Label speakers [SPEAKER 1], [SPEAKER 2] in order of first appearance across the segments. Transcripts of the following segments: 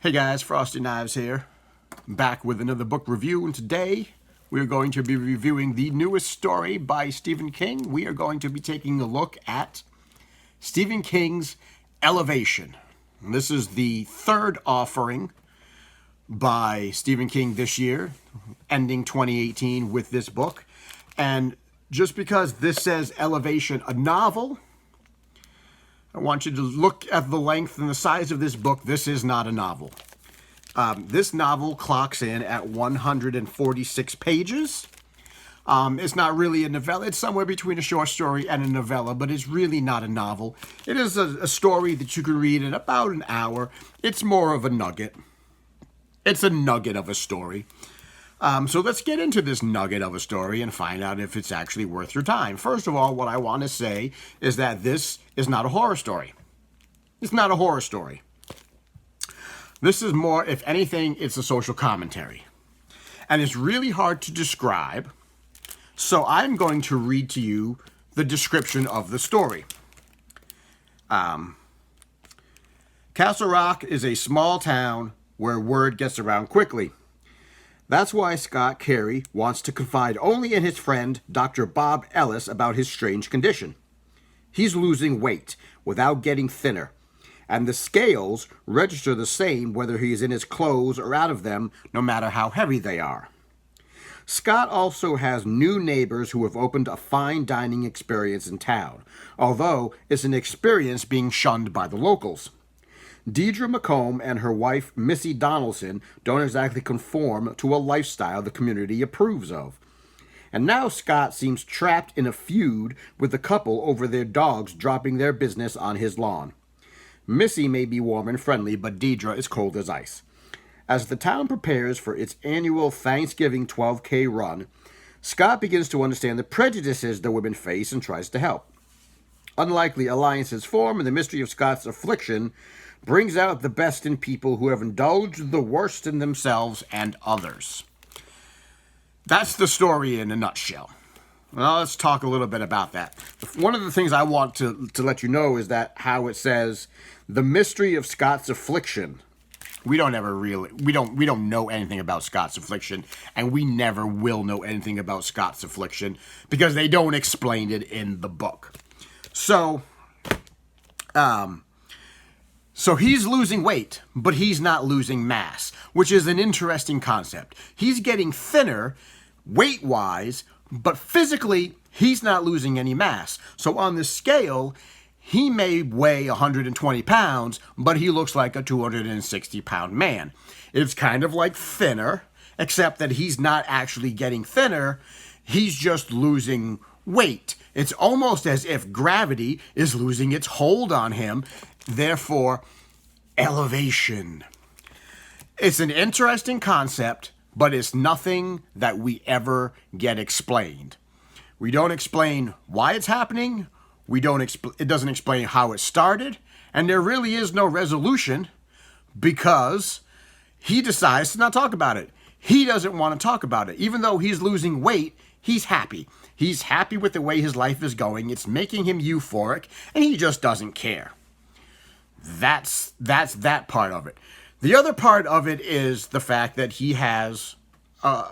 [SPEAKER 1] Hey guys, Frosty Knives here, back with another book review, and today we're going to be reviewing the newest story by Stephen King. We are going to be taking a look at Stephen King's Elevation. And this is the third offering by Stephen King this year, ending 2018 with this book. And just because this says Elevation, a novel, I want you to look at the length and the size of this book. This is not a novel. This novel clocks in at 146 pages. It's not really a novella. It's somewhere between a short story and a novella, but it's really not a novel. It is a story that you can read in about an hour. It's more of a nugget. It's a nugget of a story. So let's get into this nugget of a story and find out if it's actually worth your time. First of all, what I want to say is that this is not a horror story. It's not a horror story. This is more, if anything, it's a social commentary. And it's really hard to describe, so I'm going to read to you the description of the story. Castle Rock is a small town where word gets around quickly. That's why Scott Carey wants to confide only in his friend, Dr. Bob Ellis, about his strange condition. He's losing weight without getting thinner, and the scales register the same whether he is in his clothes or out of them, no matter how heavy they are. Scott also has new neighbors who have opened a fine dining experience in town, although it's an experience being shunned by the locals. Deidre McComb and her wife, Missy Donaldson, don't exactly conform to a lifestyle the community approves of. And now Scott seems trapped in a feud with the couple over their dogs dropping their business on his lawn. Missy may be warm and friendly, but Deidre is cold as ice. As the town prepares for its annual Thanksgiving 12K run, Scott begins to understand the prejudices the women face and tries to help. Unlikely alliances form, and the mystery of Scott's affliction brings out the best in people who have indulged the worst in themselves and others. That's the story in a nutshell. Well, let's talk a little bit about that. One of the things I want to let you know is that how it says the mystery of Scott's affliction. We don't know anything about Scott's affliction, and we never will know anything about Scott's affliction because they don't explain it in the book. So he's losing weight, but he's not losing mass, which is an interesting concept. He's getting thinner weight-wise, but physically, he's not losing any mass. So on the scale, he may weigh 120 pounds, but he looks like a 260-pound man. It's kind of like thinner, except that he's not actually getting thinner. He's just losing weight. It's almost as if gravity is losing its hold on him. Therefore, elevation. It's an interesting concept, but it's nothing that we ever get explained. We don't explain why it's happening. It doesn't explain how it started, and there really is no resolution because he decides to not talk about it. He doesn't want to talk about it. Even though he's losing weight, he's happy. He's happy with the way his life is going. It's making him euphoric, and he just doesn't care. That's that part of it. The other part of it is the fact that he has a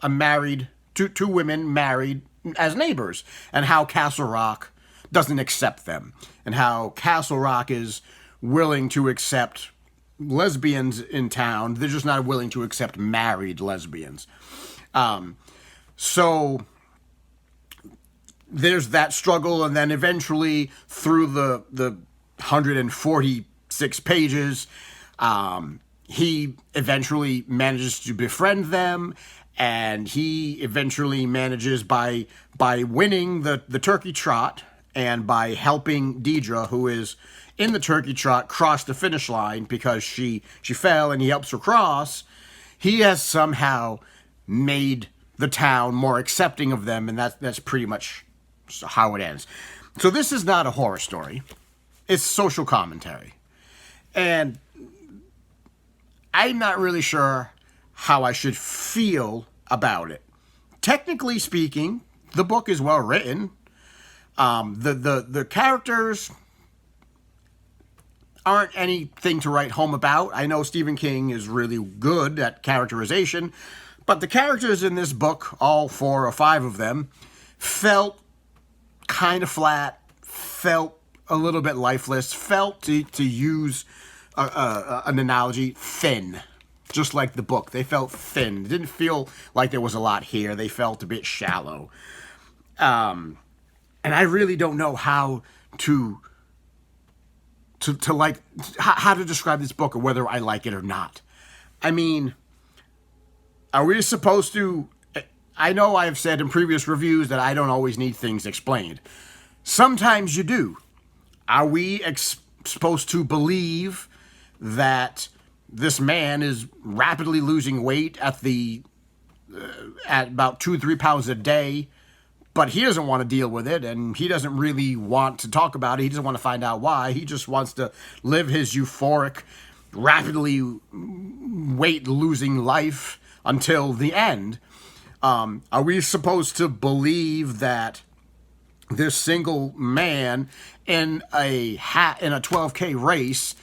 [SPEAKER 1] married two women married as neighbors, and how Castle Rock doesn't accept them, and how Castle Rock is willing to accept lesbians in town. They're just not willing to accept married lesbians. So there's that struggle, and then eventually through the 146 pages, he eventually manages to befriend them, and he eventually manages by winning the turkey trot and by helping Deidre, who is in the turkey trot, cross the finish line because she fell, and he helps her cross. He has somehow made the town more accepting of them, and that's pretty much how it ends. So this is not a horror story. It's social commentary. And I'm not really sure how I should feel about it. Technically speaking, the book is well written. The characters, aren't anything to write home about. I know Stephen King is really good at characterization, but the characters in this book, all 4 or 5 of them, felt kind of flat, felt a little bit lifeless, felt, to use an analogy, thin. Just like the book. They felt thin. It didn't feel like there was a lot here. They felt a bit shallow. And I really don't know how to like, how to describe this book or whether I like it or not. I mean, are we supposed to... I know I've said in previous reviews that I don't always need things explained. Sometimes you do. Are we supposed to believe that this man is rapidly losing weight at about 2-3 pounds a day, but he doesn't want to deal with it, and he doesn't really want to talk about it. He doesn't want to find out why. He just wants to live his euphoric, rapidly weight-losing life until the end. Are we supposed to believe that this single man in a 12K race,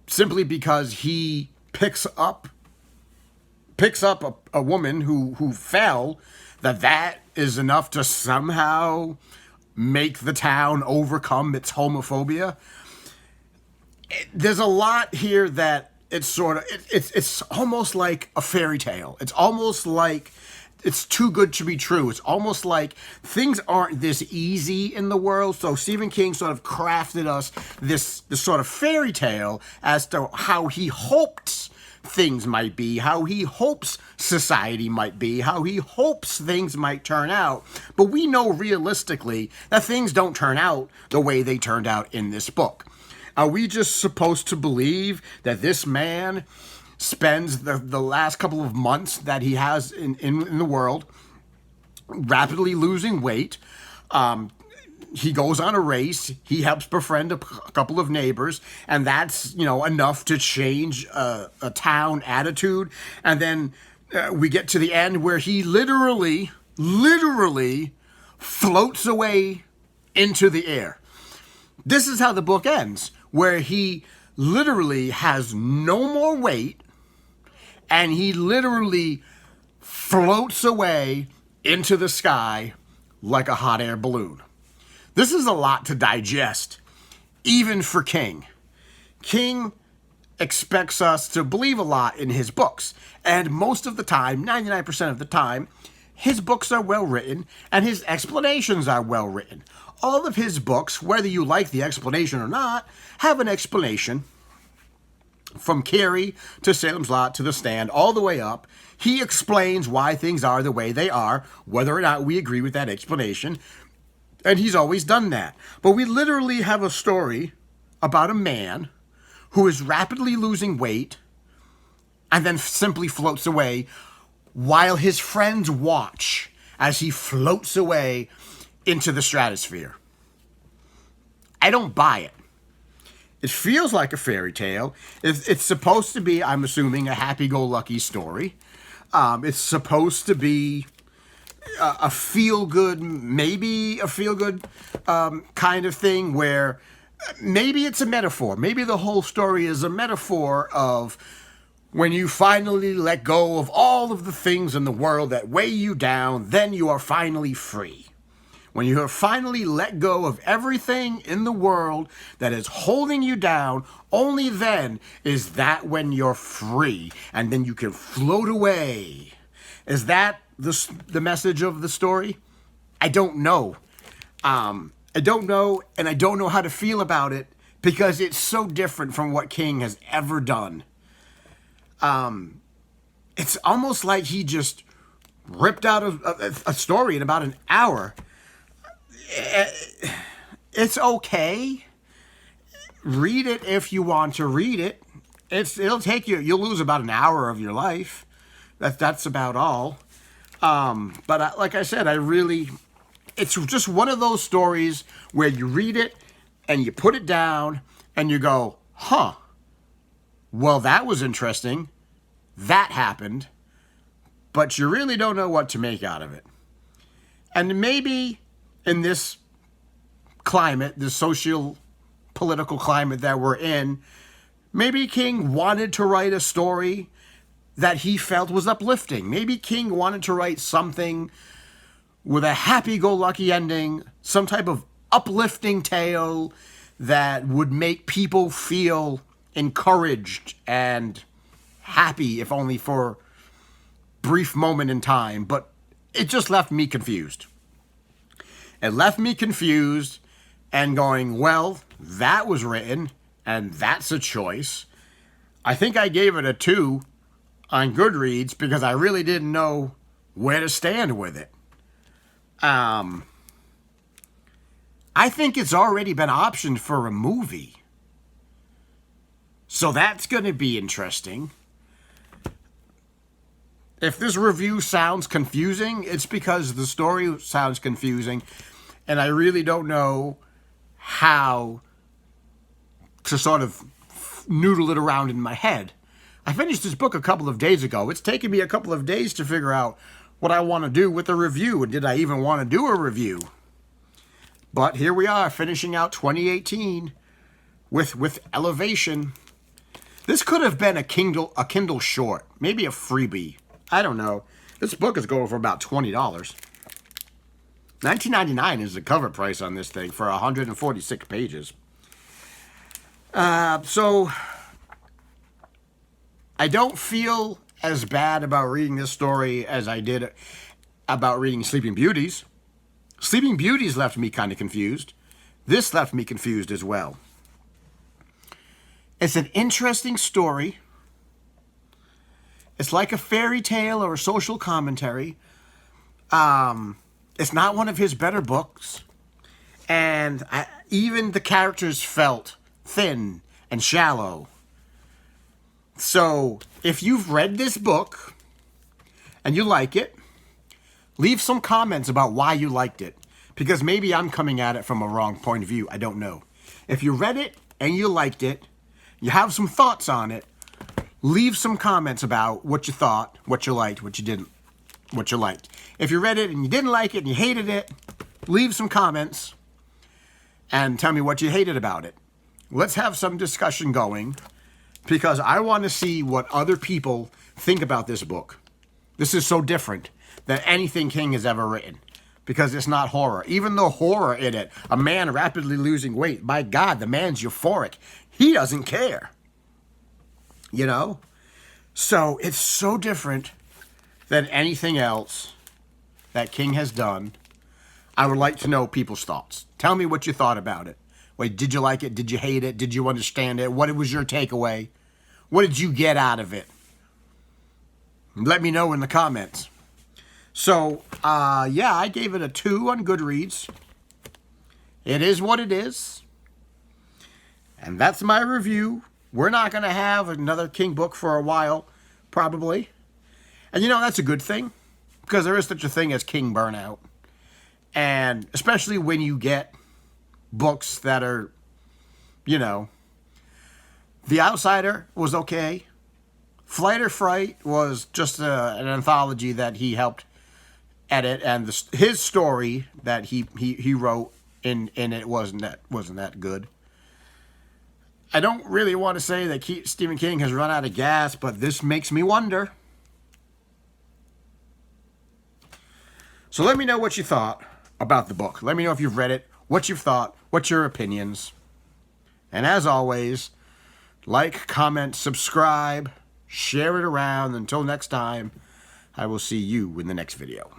[SPEAKER 1] simply because he picks up a woman who fell, that is enough to somehow make the town overcome its homophobia? There's a lot here that it's almost like a fairy tale. It's almost like it's too good to be true. It's almost like things aren't this easy in the world. So Stephen King sort of crafted us this sort of fairy tale as to how he hoped things might be, how he hopes society might be, how he hopes things might turn out. But we know realistically that things don't turn out the way they turned out in this book. Are we just supposed to believe that this man spends the last couple of months that he has in the world rapidly losing weight? He goes on a race, he helps befriend a couple of neighbors, and that's, enough to change a town attitude. And then we get to the end where he literally floats away into the air. This is how the book ends, where he literally has no more weight, and he literally floats away into the sky like a hot air balloon. This is a lot to digest, even for King. King expects us to believe a lot in his books, and most of the time, 99% of the time, his books are well written, and his explanations are well written. All of his books, whether you like the explanation or not, have an explanation. From Carrie to Salem's Lot to The Stand, all the way up, he explains why things are the way they are, whether or not we agree with that explanation. And he's always done that. But we literally have a story about a man who is rapidly losing weight and then simply floats away while his friends watch as he floats away into the stratosphere. I don't buy it. It feels like a fairy tale. It's supposed to be, I'm assuming, a happy-go-lucky story. It's supposed to be a feel-good, maybe a feel-good kind of thing where maybe it's a metaphor. Maybe the whole story is a metaphor of when you finally let go of all of the things in the world that weigh you down, then you are finally free. When you have finally let go of everything in the world that is holding you down, only then is that when you're free, and then you can float away. Is that the message of the story? I don't know. I don't know, and I don't know how to feel about it because it's so different from what King has ever done. It's almost like he just ripped out a story in about an hour. It's okay. Read it if you want to read it. It'll take you. You'll lose about an hour of your life. That's about all. But like I said, it's just one of those stories where you read it and you put it down and you go, huh? Well, that was interesting. That happened, but you really don't know what to make out of it. And maybe in this climate, this social political climate that we're in, maybe King wanted to write a story that he felt was uplifting. Maybe King wanted to write something with a happy-go-lucky ending, some type of uplifting tale that would make people feel encouraged and happy, if only for a brief moment in time. But it just left me confused. It left me confused and going, well, that was written, and that's a choice. I think I gave it a 2 on Goodreads because I really didn't know where to stand with it. I think it's already been optioned for a movie. So that's going to be interesting. If this review sounds confusing, it's because the story sounds confusing, and I really don't know how to sort of noodle it around in my head. I finished this book a couple of days ago. It's taken me a couple of days to figure out what I want to do with the review, and did I even want to do a review? But here we are, finishing out 2018 with Elevation. This could have been a Kindle short, maybe a freebie. I don't know. This book is going for about $20. $19.99 is the cover price on this thing for 146 pages. So I don't feel as bad about reading this story as I did about reading Sleeping Beauties. Sleeping Beauties left me kind of confused. This left me confused as well. It's an interesting story. It's like a fairy tale or a social commentary. It's not one of his better books. And even the characters felt thin and shallow. So, if you've read this book and you like it, leave some comments about why you liked it. Because maybe I'm coming at it from a wrong point of view. I don't know. If you read it and you liked it, you have some thoughts on it, leave some comments about what you thought, what you liked, what you didn't, what you liked. If you read it and you didn't like it and you hated it, leave some comments and tell me what you hated about it. Let's have some discussion going because I want to see what other people think about this book. This is so different than anything King has ever written because it's not horror. Even the horror in it, a man rapidly losing weight, my God, the man's euphoric. He doesn't care. You know? So it's so different than anything else that King has done. I would like to know people's thoughts. Tell me what you thought about it. Wait, did you like it? Did you hate it? Did you understand it? What was your takeaway? What did you get out of it? Let me know in the comments. So, yeah, I gave it a 2 on Goodreads. It is what it is. And that's my review. We're not going to have another King book for a while, probably. And you know, that's a good thing. Because there is such a thing as King burnout. And especially when you get books that are, you know, The Outsider was okay. Flight or Fright was just an anthology that he helped edit. And his story that he wrote in it wasn't that good. I don't really want to say that Stephen King has run out of gas, but this makes me wonder. So let me know what you thought about the book. Let me know if you've read it, what you've thought, what's your opinions. And as always, like, comment, subscribe, share it around. Until next time, I will see you in the next video.